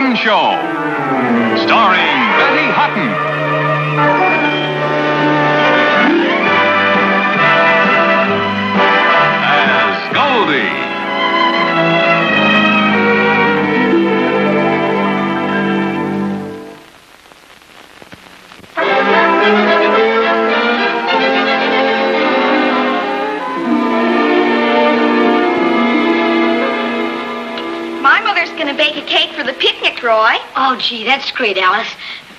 Hutton Show, starring Betty Hutton. As Goldie. Bake a cake for the picnic, Roy. Oh, gee, that's great, Alice.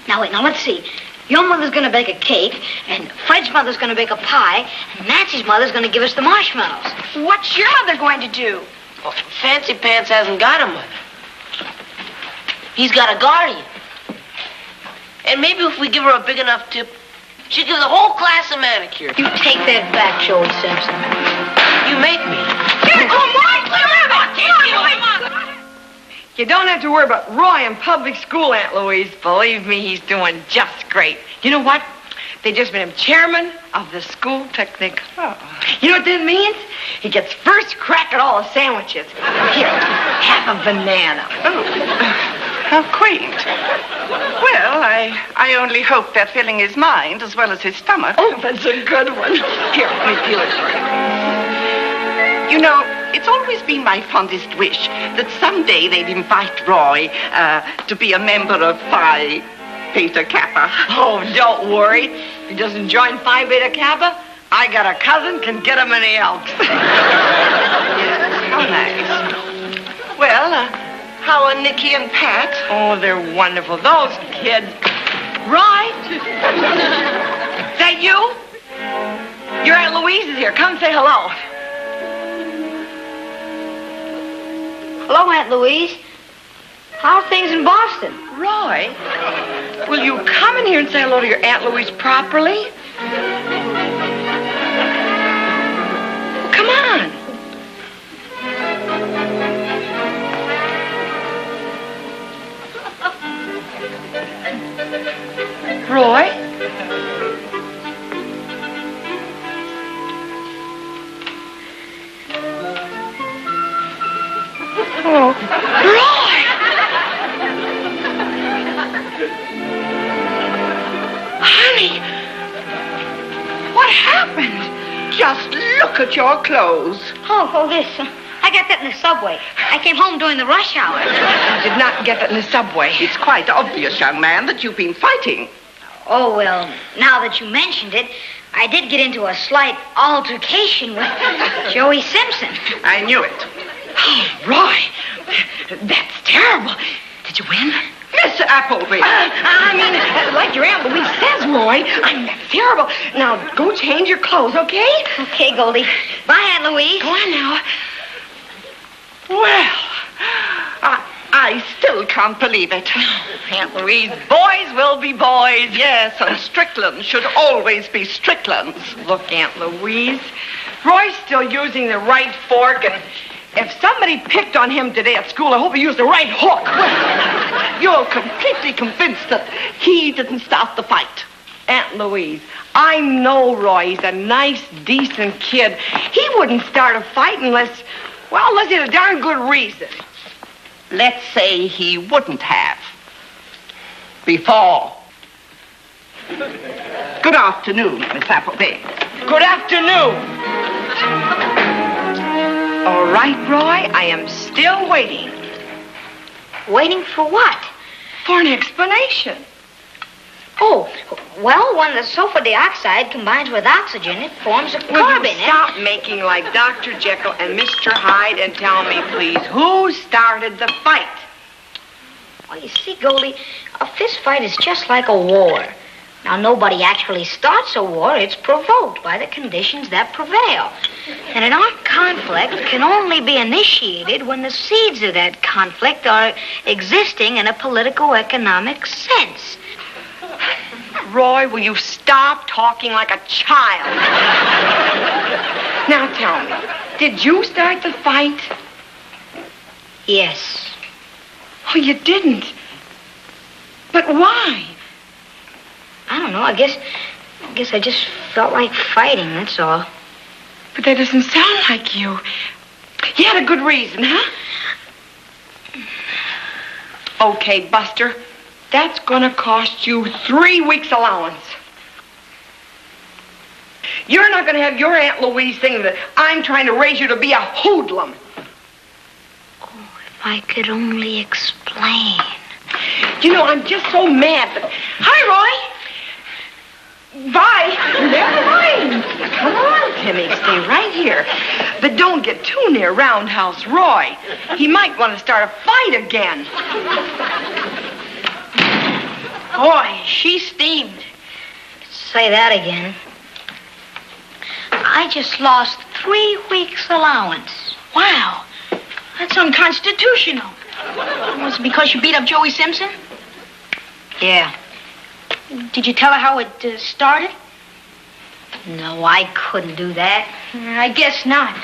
Now, let's see. Your mother's going to bake a cake, and Fred's mother's going to bake a pie, and Nancy's mother's going to give us the marshmallows. What's your mother going to do? Well, Fancy Pants hasn't got a mother. He's got a guardian. And maybe if we give her a big enough tip, she'll give the whole class a manicure. You take that back, Joey Simpson. You make me. You don't have to worry about Roy in public school, Aunt Louise. Believe me, he's doing just great. You know what? They just made him chairman of the school picnic. Oh. You know what that means? He gets first crack at all the sandwiches. Here, have a banana. Oh, how quaint. Well, I only hope that filling his mind as well as his stomach. Oh, that's a good one. Here, let me peel it for you. You know, it's always been my fondest wish that someday they'd invite Roy to be a member of Phi Beta Kappa. Oh, don't worry. If he doesn't join Phi Beta Kappa, I got a cousin can get him in the Elks. How nice. Well, how are Nicky and Pat? Oh, they're wonderful. Those kids. Roy? Is that you? Your Aunt Louise is here. Come say hello. Hello, Aunt Louise. How are things in Boston? Roy, will you come in here and say hello to your Aunt Louise properly? Well, come on. Roy? Oh, Roy! Honey, what happened? Just look at your clothes. Oh, this. I got that in the subway. I came home during the rush hour. I did not get that in the subway. It's quite obvious, young man, that you've been fighting. Oh, well, now that you mentioned it, I did get into a slight altercation with Joey Simpson. I knew it. Oh, Roy, that's terrible. Did you win? Miss Appleby. I mean, like your Aunt Louise says, Roy, that's terrible. Now, go change your clothes, okay? Okay, Goldie. Bye, Aunt Louise. Go on now. Well, I still can't believe it. Aunt Louise, boys will be boys. Yes, and Strickland should always be Strickland's. Look, Aunt Louise, Roy's still using the right fork, and if somebody picked on him today at school, I hope he used the right hook. You're completely convinced that he didn't start the fight. Aunt Louise, I know Roy. He's a nice, decent kid. He wouldn't start a fight unless he had a darn good reason. Let's say he wouldn't have. Before. Good afternoon, Miss Appleby. Good afternoon. All right, Roy, I am still waiting. Waiting for what? For an explanation. Oh, well, when the sulfur dioxide combines with oxygen, it forms a Will carbon. you stop making like Dr. Jekyll and Mr. Hyde and tell me, please, who started the fight? Well, you see, Goldie, a fist fight is just like a war. Now, nobody actually starts a war. It's provoked by the conditions that prevail. And an armed conflict can only be initiated when the seeds of that conflict are existing in a politico-economic sense. Roy, will you stop talking like a child? Now tell me, did you start the fight? Yes. Oh, you didn't. But why? I don't know. I guess I just felt like fighting, that's all. But that doesn't sound like you. You had a good reason, huh? Okay, Buster, that's gonna cost you 3 weeks' allowance. You're not gonna have your Aunt Louise thinking that I'm trying to raise you to be a hoodlum. Oh, if I could only explain. You know, I'm just so mad. But... Hi, Roy. Bye. Never mind. Come on, Timmy. Stay right here. But don't get too near Roundhouse Roy. He might want to start a fight again. Boy, she's steamed. Say that again. I just lost 3 weeks' allowance. Wow. That's unconstitutional. Was it because you beat up Joey Simpson? Yeah. Did you tell her how it started? No, I couldn't do that. I guess not.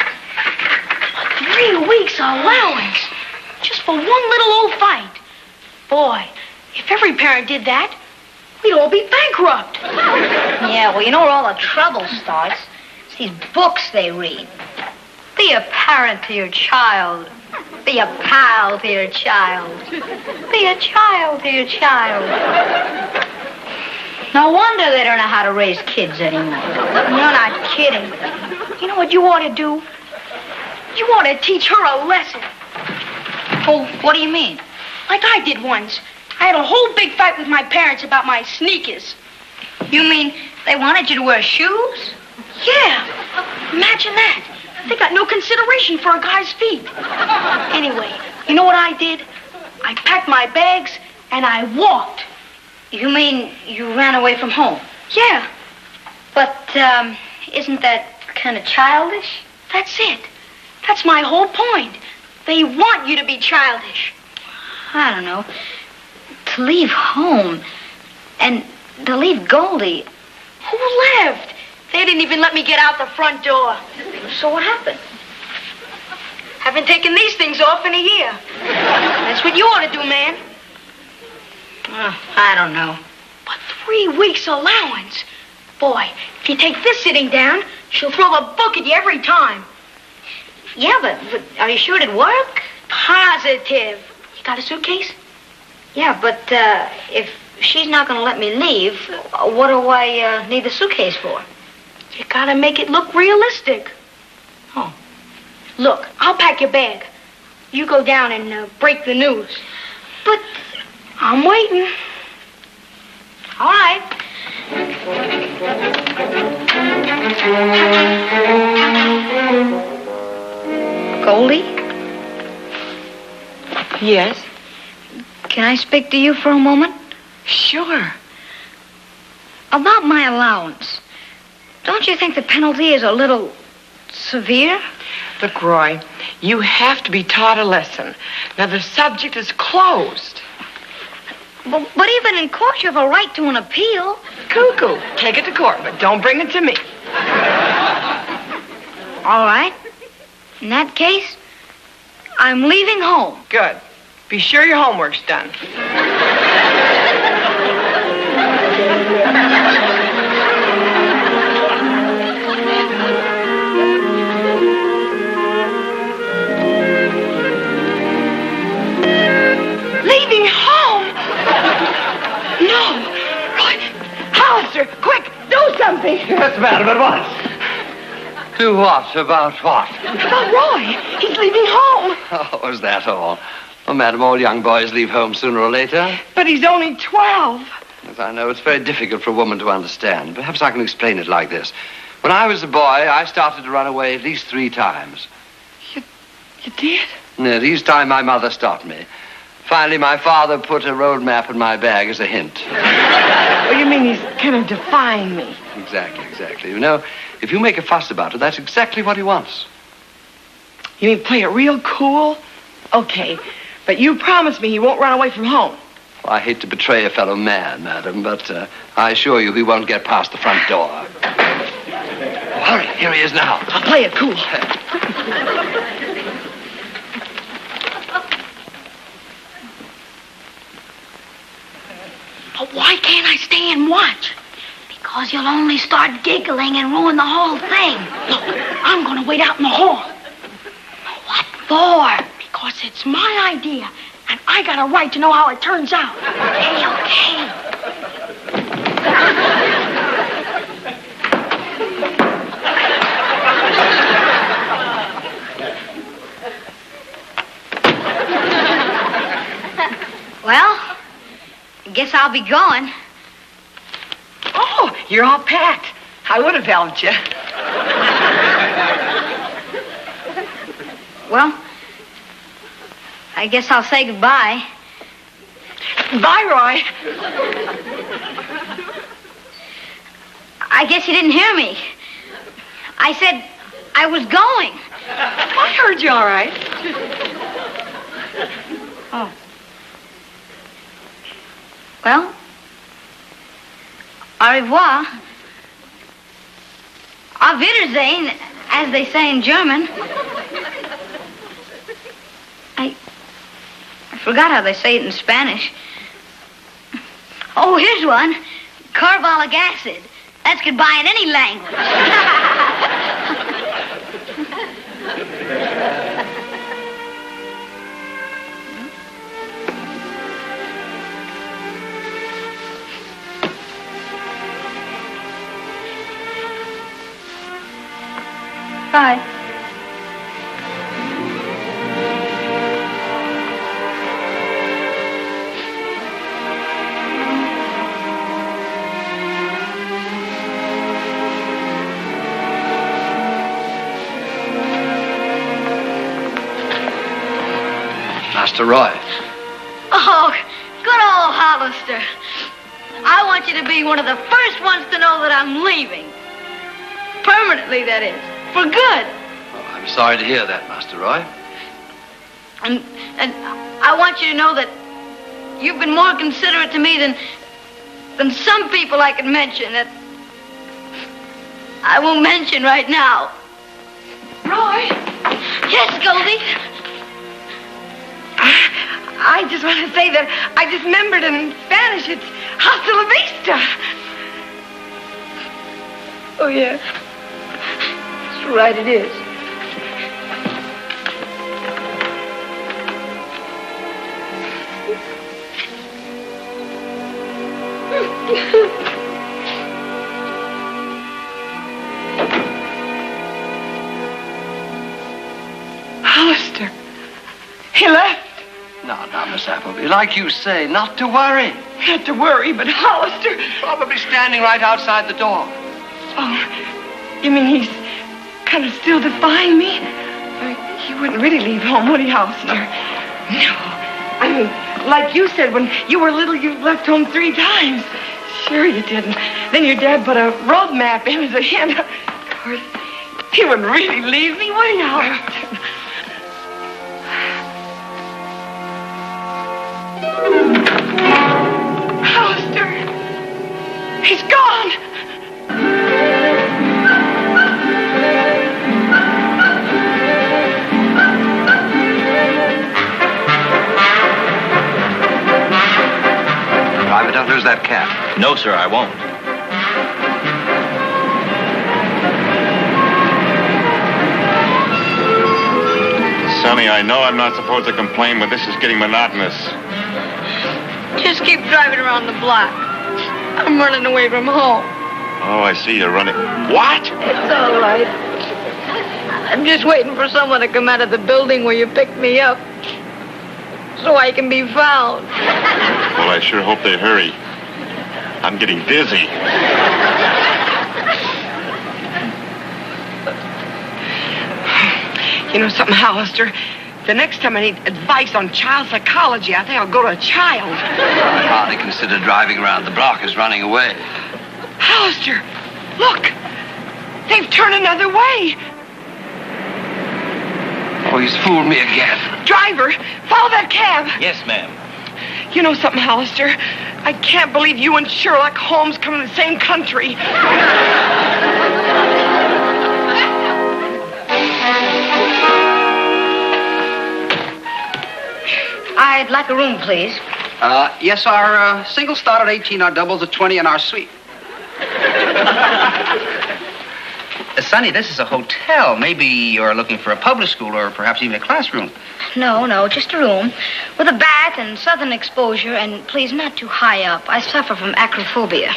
But 3 weeks' allowance. Just for one little old fight. Boy, if every parent did that, we'd all be bankrupt. Yeah, well, you know where all the trouble starts? It's these books they read. Be a parent to your child. Be a pal to your child. Be a child to your child. No wonder they don't know how to raise kids anymore. You're not kidding. You know what you ought to do? You ought to teach her a lesson. Oh, what do you mean? Like I did once. I had a whole big fight with my parents about my sneakers. You mean they wanted you to wear shoes? Yeah. Imagine that. They got no consideration for a guy's feet. Anyway, you know what I did? I packed my bags and I walked. You mean you ran away from home? Yeah, But, isn't that kind of childish? that's it. That's my whole point. They want you to be childish. I don't know. To leave home and to leave Goldie. Who left? They didn't even let me get out the front door. So what happened? Haven't taken these things off in a year. That's what you ought to do, man. I don't know. But 3 weeks' allowance. Boy, if you take this sitting down, she'll throw a book at you every time. Yeah, but are you sure it'd work? Positive. You got a suitcase? Yeah, but if she's not going to let me leave, what do I need the suitcase for? You gotta make it look realistic. Oh. Look, I'll pack your bag. You go down and break the news. But I'm waiting. all right. Goldie, Yes? can I speak to you for a moment? Sure. About my allowance. Don't you think the penalty is a little severe? Look, Roy, you have to be taught a lesson. Now, the subject is closed. But even in court, you have a right to an appeal. Cuckoo. Take it to court, but don't bring it to me. All right. In that case, I'm leaving home. Good. Be sure your homework's done. Leaving home? No. Roy, Hollister, quick, do something. Yes, madam, at once. Do what? About what? About Roy. He's leaving home. Oh, is that all? Oh, madam, all young boys leave home sooner or later. But he's only 12. As I know, it's very difficult for a woman to understand. Perhaps I can explain it like this. When I was a boy, I started to run away at least 3 times. You did? And each time my mother stopped me. Finally, my father put a road map in my bag as a hint. Oh, you mean he's kind of defying me? Exactly. You know, if you make a fuss about it, that's exactly what he wants. You mean play it real cool? Okay, but you promise me he won't run away from home. Well, I hate to betray a fellow man, madam, but I assure you he won't get past the front door. Hurry, here he is now. I'll play it cool. But why can't I stay and watch? Because you'll only start giggling and ruin the whole thing. Look, I'm going to wait out in the hall. What for? Because it's my idea, And I got a right to know how it turns out. Okay. Well, I guess I'll be going. Oh, you're all packed. I would have helped you. Well, I guess I'll say goodbye. Bye, Roy. I guess you didn't hear me. I said I was going. I heard you all right. Oh. Well, au revoir. Auf Wiedersehen, as they say in German. I forgot how they say it in Spanish. Oh, here's one. Carbolic acid. That's goodbye in any language. Bye. Master Roy. Oh, good old Hollister. I want you to be one of the first ones to know that I'm leaving. Permanently, that is. For good. Oh, I'm sorry to hear that, Master Roy. And I want you to know that you've been more considerate to me than some people I could mention that I won't mention right now. Roy? Yes, Goldie? I just want to say that I just remembered in Spanish it's hasta la vista. Oh, yeah. That's right, it is. Hollister. He left. No, Miss Appleby. Like you say, not to worry. Not to worry, but Hollister. Probably standing right outside the door. Oh, you mean he's kind of still defying me? He wouldn't really leave home, would he, Hollister? No. I mean, like you said, when you were little, you left home 3 times. Sure you didn't. Then your dad put a road map in as a hint. Of course, he wouldn't really leave me, would he, Hollister? Hollister! He's gone! Driver, don't lose that cab. No, sir, I won't. Sonny, I know I'm not supposed to complain, but this is getting monotonous. Just keep driving around the block. I'm running away from home. Oh, I see you're running. What? It's all right. I'm just waiting for someone to come out of the building where you picked me up so I can be found. Well, I sure hope they hurry. I'm getting dizzy. You know something, Hollister? The next time I need advice on child psychology, I think I'll go to a child. I hardly consider driving around the block as running away. Hollister, look. They've turned another way. Oh, he's fooled me again. Driver, follow that cab. Yes, ma'am. You know something, Hollister? I can't believe you and Sherlock Holmes come in the same country. I'd like a room, please. Yes, our singles start at 18, our doubles at 20, and our suite. Sonny, this is a hotel. Maybe you're looking for a public school or perhaps even a classroom. No, just a room with a bath and southern exposure, and please not too high up. I suffer from acrophobia.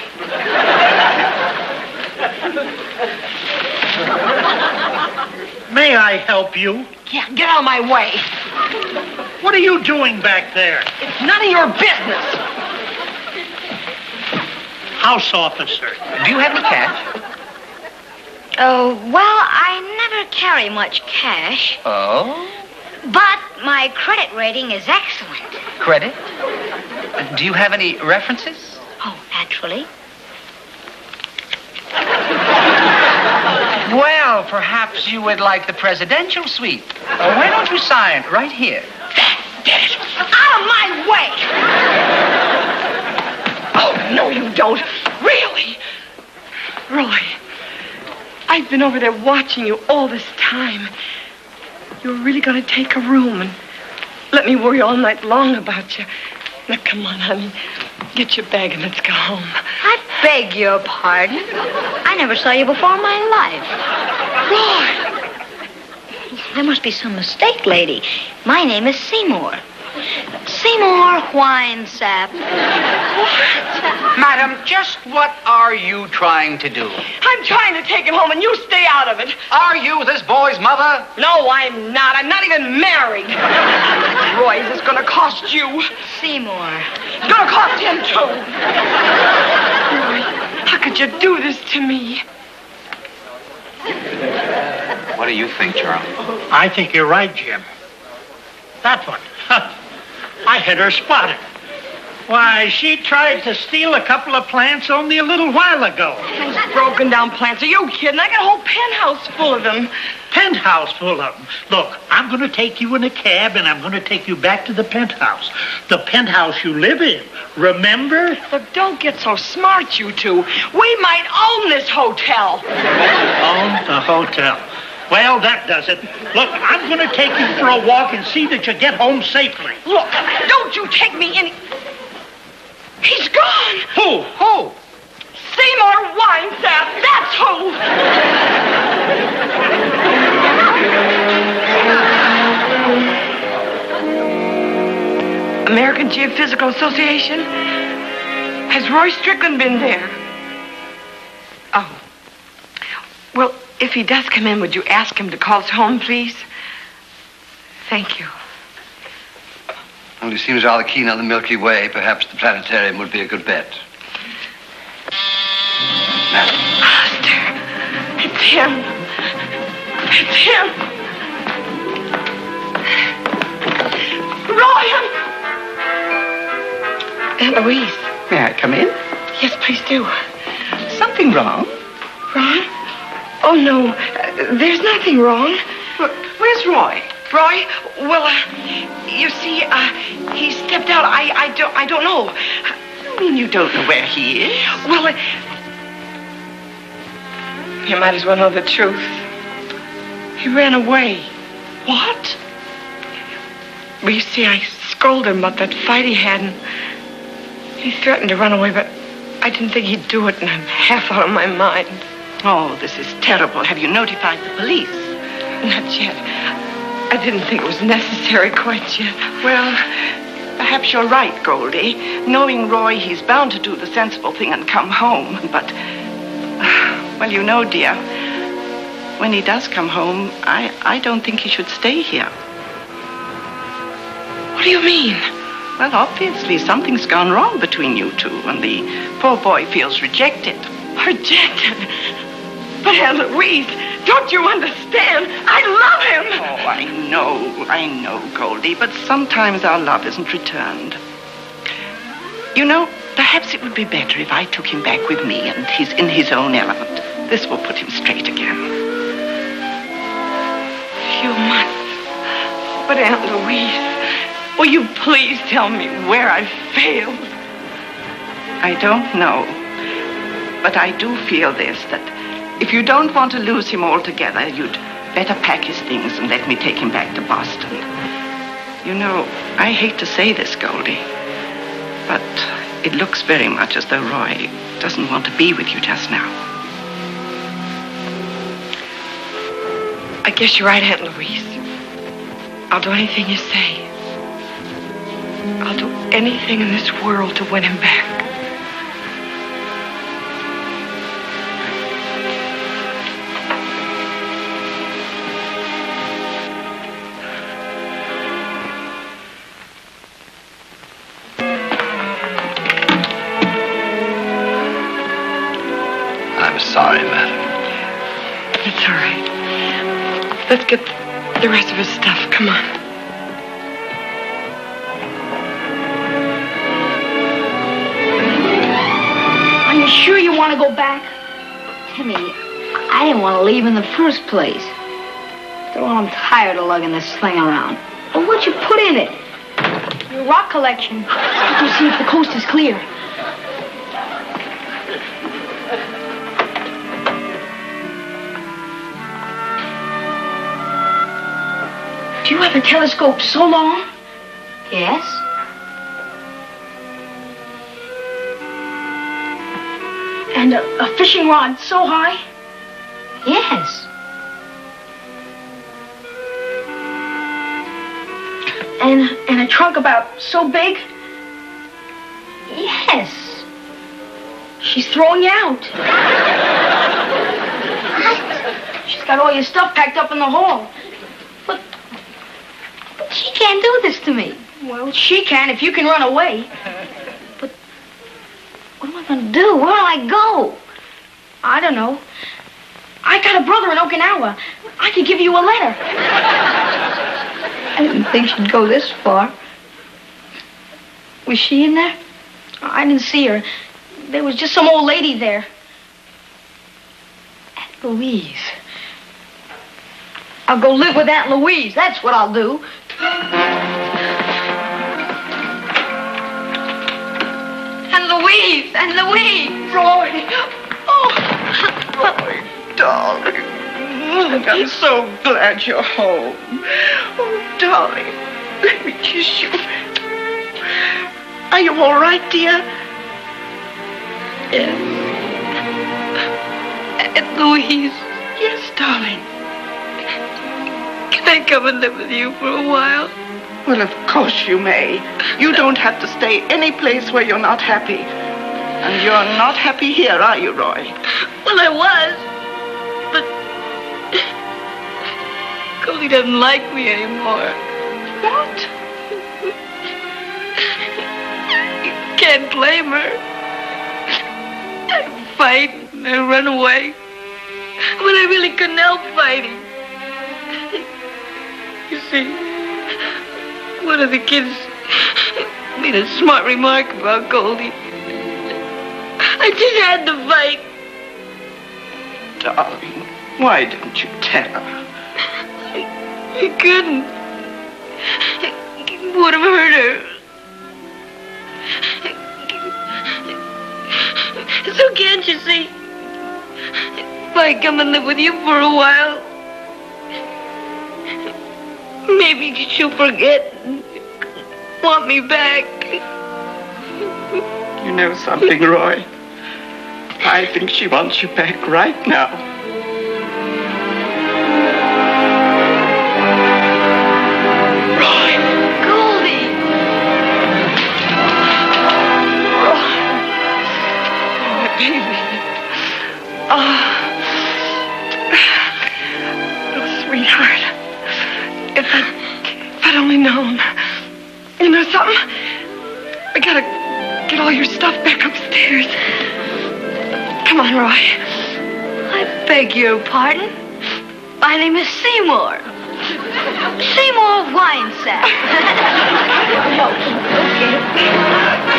May I help you? Yeah, get out of my way. What are you doing back there? It's none of your business. House officer. Do you have any cash? Oh, well, I never carry much cash, Oh? but my credit rating is excellent. Credit? Do you have any references? Oh, naturally. Well, perhaps you would like the presidential suite. Why don't you sign right here? Out of my way! Oh, no, you don't. Really? Roy, I've been over there watching you all this time. You're really going to take a room and let me worry all night long about you. Now, come on, honey. Get your bag and let's go home. I beg your pardon. I never saw you before in my life. Roy! There must be some mistake, lady. My name is Seymour. Seymour Winesap. Madam, just what are you trying to do? I'm trying to take him home and you stay out of it. Are you this boy's mother? No, I'm not. I'm not even married. Roy, this is going to cost you. Seymour. It's going to cost him, too. Roy, how could you do this to me? What do you think, Charlie? I think you're right, Jim. That one. I had her spotted. Why, she tried to steal a couple of plants only a little while ago. Those broken down plants. Are you kidding? I got a whole penthouse full of them. Penthouse full of them. Look, I'm going to take you in a cab, and I'm going to take you back to the penthouse. The penthouse you live in. Remember? Look, don't get so smart, you two. We might own this hotel. Own the hotel. Well, that does it. Look, I'm going to take you for a walk and see that you get home safely. Look, don't you take me any... He's gone. Who? Seymour Winesap. That's who. American Geophysical Association? Has Roy Strickland been there? Oh. Well, if he does come in, would you ask him to call us home, please? Thank you. Well, he seems rather keen on the Milky Way. Perhaps the planetarium would be a good bet. Buster, it's him. It's him. Ryan! Aunt Louise. May I come in? Yes, please do. Something wrong? Wrong? Oh, no. There's nothing wrong. Look, where's Roy? Roy? Well, you see, he stepped out. I don't know. You mean you don't know where he is? Well, you might as well know the truth. He ran away. What? Well, you see, I scolded him about that fight he had, and he threatened to run away, but I didn't think he'd do it, and I'm half out of my mind. Oh, this is terrible. Have you notified the police? Not yet. I didn't think it was necessary quite yet. Well, perhaps you're right, Goldie. Knowing Roy, he's bound to do the sensible thing and come home. But, well, you know, dear, when he does come home, I don't think he should stay here. What do you mean? Well, obviously, something's gone wrong between you two, and the poor boy feels rejected. Rejected? But, Aunt Louise, don't you understand? I love him! Oh, I know, Goldie, but sometimes our love isn't returned. You know, perhaps it would be better if I took him back with me and he's in his own element. This will put him straight again. You must. But, Aunt Louise, will you please tell me where I failed? I don't know. But I do feel this, that if you don't want to lose him altogether, you'd better pack his things and let me take him back to Boston. You know, I hate to say this, Goldie, but it looks very much as though Roy doesn't want to be with you just now. I guess you're right, Aunt Louise. I'll do anything you say. I'll do anything in this world to win him back. I'm sorry, madam. It's all right. Let's get the rest of his stuff. Come on. Are you sure you want to go back? Timmy, I didn't want to leave in the first place. After all, I'm tired of lugging this thing around. Well, what'd you put in it? Your rock collection. Let me see if the coast is clear. Do you have a telescope so long? Yes? And a fishing rod so high? Yes. And a trunk about so big? Yes. She's throwing you out. She's got all your stuff packed up in the hall. But she can't do this to me. Well, she can if you can run away. But what am I going to do? Where do I go? I don't know. I got a brother in Okinawa. I could give you a letter. I didn't think she'd go this far. Was she in there? I didn't see her. There was just some old lady there. Aunt Louise. I'll go live with Aunt Louise. That's what I'll do. Aunt Louise! Aunt Louise! Roy! Oh, Roy, darling. I'm so glad you're home. Oh, darling, let me kiss you. Are you all right, dear? Yes. Aunt Louise. Yes, darling. Can I come and live with you for a while? Well, of course you may. You don't have to stay any place where you're not happy. And you're not happy here, are you, Roy? Well, I was. But Goldie doesn't like me anymore. What? You can't blame her. I fight and I run away. But I really couldn't help fighting. You see, one of the kids made a smart remark about Goldie. I just had to fight. Darling, why didn't you tell her? I couldn't. It would have hurt her. So can't you see? If I come and live with you for a while, maybe she'll forget and want me back. You know something, Roy? I think she wants you back right now. Roy! Goldie! Roy! My baby. Oh, sweetheart. If I'd only known. You know something? I gotta get all your stuff back upstairs. Come on, Roy. I beg your pardon. My name is Seymour. Seymour Winesack. Okay.